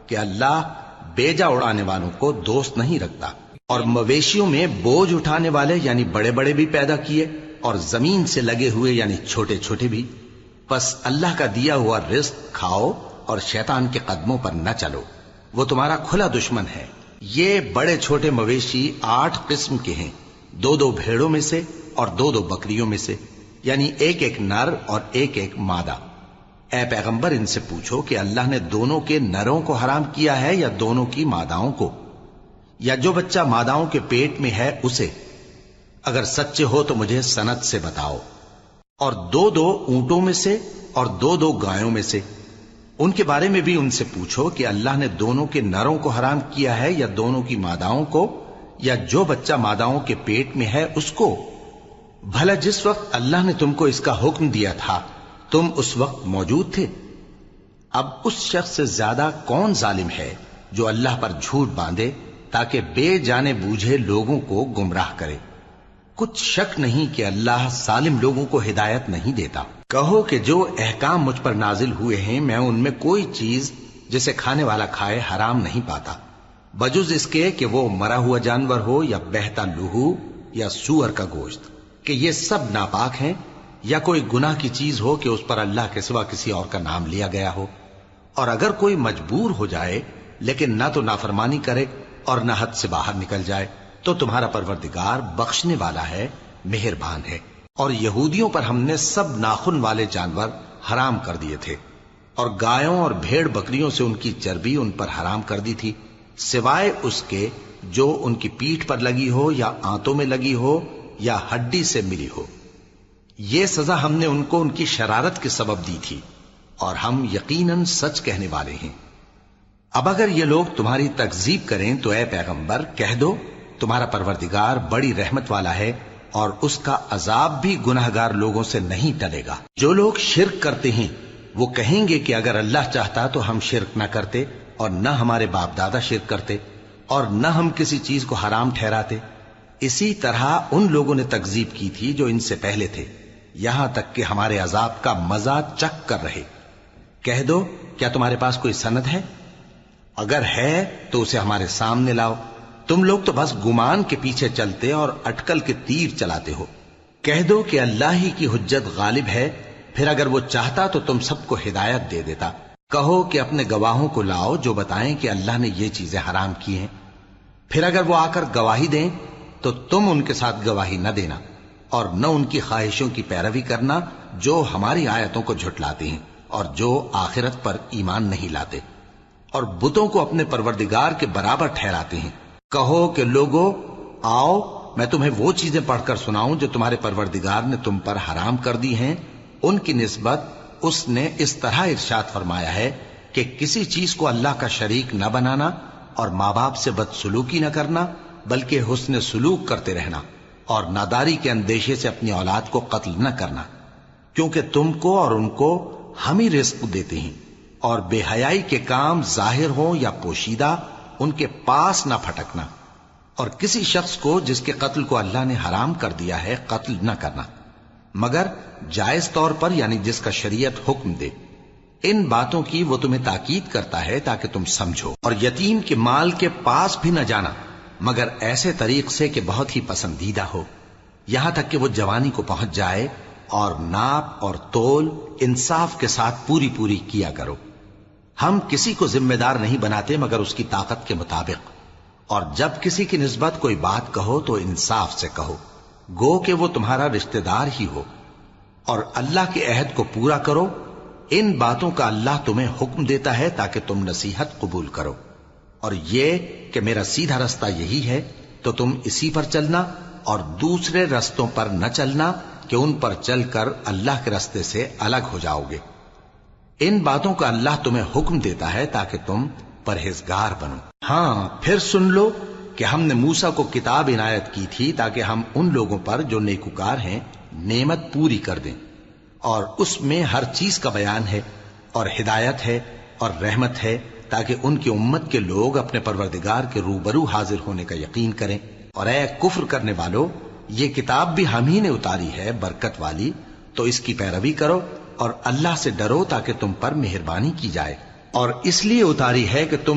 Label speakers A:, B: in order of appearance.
A: کہ اللہ بیجا اڑانے والوں کو دوست نہیں رکھتا، اور مویشیوں میں بوجھ اٹھانے والے یعنی بڑے بڑے بھی پیدا کیے، اور زمین سے لگے ہوئے یعنی چھوٹے چھوٹے بھی۔ پس اللہ کا دیا ہوا رزق کھاؤ اور شیطان کے قدموں پر نہ چلو، وہ تمہارا کھلا دشمن ہے۔ یہ بڑے چھوٹے مویشی 8 قسم کے ہیں، 2 بھیڑوں میں سے اور 2 بکریوں میں سے، یعنی ایک نر اور ایک مادہ۔ اے پیغمبر ان سے پوچھو کہ اللہ نے دونوں کے نروں کو حرام کیا ہے یا دونوں کی ماداؤں کو، یا جو بچہ ماداؤں کے پیٹ میں ہے اسے؟ اگر سچے ہو تو مجھے سند سے بتاؤ۔ اور 2 اونٹوں میں سے اور 2 گایوں میں سے، ان کے بارے میں بھی ان سے پوچھو کہ اللہ نے دونوں کے نروں کو حرام کیا ہے یا دونوں کی ماداؤں کو، یا جو بچہ ماداؤں کے پیٹ میں ہے اس کو؟ بھلا جس وقت اللہ نے تم کو اس کا حکم دیا تھا تم اس وقت موجود تھے؟ اب اس شخص سے زیادہ کون ظالم ہے جو اللہ پر جھوٹ باندھے تاکہ بے جانے بوجھے لوگوں کو گمراہ کرے؟ کچھ شک نہیں کہ اللہ ظالم لوگوں کو ہدایت نہیں دیتا۔ کہو کہ جو احکام مجھ پر نازل ہوئے ہیں میں ان میں کوئی چیز جسے کھانے والا کھائے حرام نہیں پاتا، بجز اس کے کہ وہ مرا ہوا جانور ہو یا بہتا لہو یا سور کا گوشت، کہ یہ سب ناپاک ہیں، یا کوئی گناہ کی چیز ہو کہ اس پر اللہ کے سوا کسی اور کا نام لیا گیا ہو۔ اور اگر کوئی مجبور ہو جائے لیکن نہ تو نافرمانی کرے اور نہ حد سے باہر نکل جائے تو تمہارا پروردگار بخشنے والا ہے، مہربان ہے۔ اور یہودیوں پر ہم نے سب ناخن والے جانور حرام کر دیے تھے، اور گایوں اور بھیڑ بکریوں سے ان کی چربی ان پر حرام کر دی تھی، سوائے اس کے جو ان کی پیٹھ پر لگی ہو یا آنتوں میں لگی ہو یا ہڈی سے ملی ہو۔ یہ سزا ہم نے ان کو ان کی شرارت کے سبب دی تھی، اور ہم یقیناً سچ کہنے والے ہیں۔ اب اگر یہ لوگ تمہاری تکذیب کریں تو اے پیغمبر کہہ دو تمہارا پروردگار بڑی رحمت والا ہے، اور اس کا عذاب بھی گناہگار لوگوں سے نہیں ٹلے گا۔ جو لوگ شرک کرتے ہیں وہ کہیں گے کہ اگر اللہ چاہتا تو ہم شرک نہ کرتے، اور نہ ہمارے باپ دادا شرک کرتے، اور نہ ہم کسی چیز کو حرام ٹھہراتے۔ اسی طرح ان لوگوں نے تکذیب کی تھی جو ان سے پہلے تھے، یہاں تک کہ ہمارے عذاب کا مزہ چکھ کر رہے۔ کہہ دو کیا تمہارے پاس کوئی سند ہے؟ اگر ہے تو اسے ہمارے سامنے لاؤ۔ تم لوگ تو بس گمان کے پیچھے چلتے اور اٹکل کے تیر چلاتے ہو۔ کہہ دو کہ اللہ ہی کی حجت غالب ہے، پھر اگر وہ چاہتا تو تم سب کو ہدایت دے دیتا۔ کہو کہ اپنے گواہوں کو لاؤ جو بتائیں کہ اللہ نے یہ چیزیں حرام کی ہیں، پھر اگر وہ آ کر گواہی دیں تو تم ان کے ساتھ گواہی نہ دینا، اور نہ ان کی خواہشوں کی پیروی کرنا جو ہماری آیتوں کو جھٹلاتے ہیں اور جو آخرت پر ایمان نہیں لاتے، اور بتوں کو اپنے پروردگار کے برابر ٹھہراتے ہیں۔ کہو کہ لوگو آؤ میں تمہیں وہ چیزیں پڑھ کر سناؤں جو تمہارے پروردگار نے تم پر حرام کر دی ہیں۔ ان کی نسبت اس نے اس طرح ارشاد فرمایا ہے کہ کسی چیز کو اللہ کا شریک نہ بنانا، اور ماں باپ سے بدسلوکی نہ کرنا بلکہ حسن سلوک کرتے رہنا، اور ناداری کے اندیشے سے اپنی اولاد کو قتل نہ کرنا، کیونکہ تم کو اور ان کو ہم ہی رزق دیتے ہیں۔ اور بے حیائی کے کام ظاہر ہوں یا پوشیدہ ان کے پاس نہ پھٹکنا، اور کسی شخص کو جس کے قتل کو اللہ نے حرام کر دیا ہے قتل نہ کرنا، مگر جائز طور پر یعنی جس کا شریعت حکم دے۔ ان باتوں کی وہ تمہیں تاکید کرتا ہے تاکہ تم سمجھو۔ اور یتیم کے مال کے پاس بھی نہ جانا مگر ایسے طریق سے کہ بہت ہی پسندیدہ ہو، یہاں تک کہ وہ جوانی کو پہنچ جائے، اور ناپ اور تول انصاف کے ساتھ پوری پوری کیا کرو۔ ہم کسی کو ذمہ دار نہیں بناتے مگر اس کی طاقت کے مطابق، اور جب کسی کی نسبت کوئی بات کہو تو انصاف سے کہو، گو کہ وہ تمہارا رشتہ دار ہی ہو، اور اللہ کے عہد کو پورا کرو۔ ان باتوں کا اللہ تمہیں حکم دیتا ہے تاکہ تم نصیحت قبول کرو، اور یہ کہ میرا سیدھا رستہ یہی ہے تو تم اسی پر چلنا، اور دوسرے رستوں پر نہ چلنا کہ ان پر چل کر اللہ کے رستے سے الگ ہو جاؤ گے۔ ان باتوں کا اللہ تمہیں حکم دیتا ہے تاکہ تم پرہیزگار بنو۔ ہاں پھر سن لو کہ ہم نے موسیٰ کو کتاب عنایت کی تھی تاکہ ہم ان لوگوں پر جو نیکوکار ہیں نعمت پوری کر دیں، اور اس میں ہر چیز کا بیان ہے اور ہدایت ہے اور رحمت ہے، تاکہ ان کی امت کے لوگ اپنے پروردگار کے روبرو حاضر ہونے کا یقین کریں۔ اور اے کفر کرنے والو، یہ کتاب بھی ہم ہی نے اتاری ہے برکت والی، تو اس کی پیروی کرو اور اللہ سے ڈرو تاکہ تم پر مہربانی کی جائے۔ اور اس لیے اتاری ہے کہ تم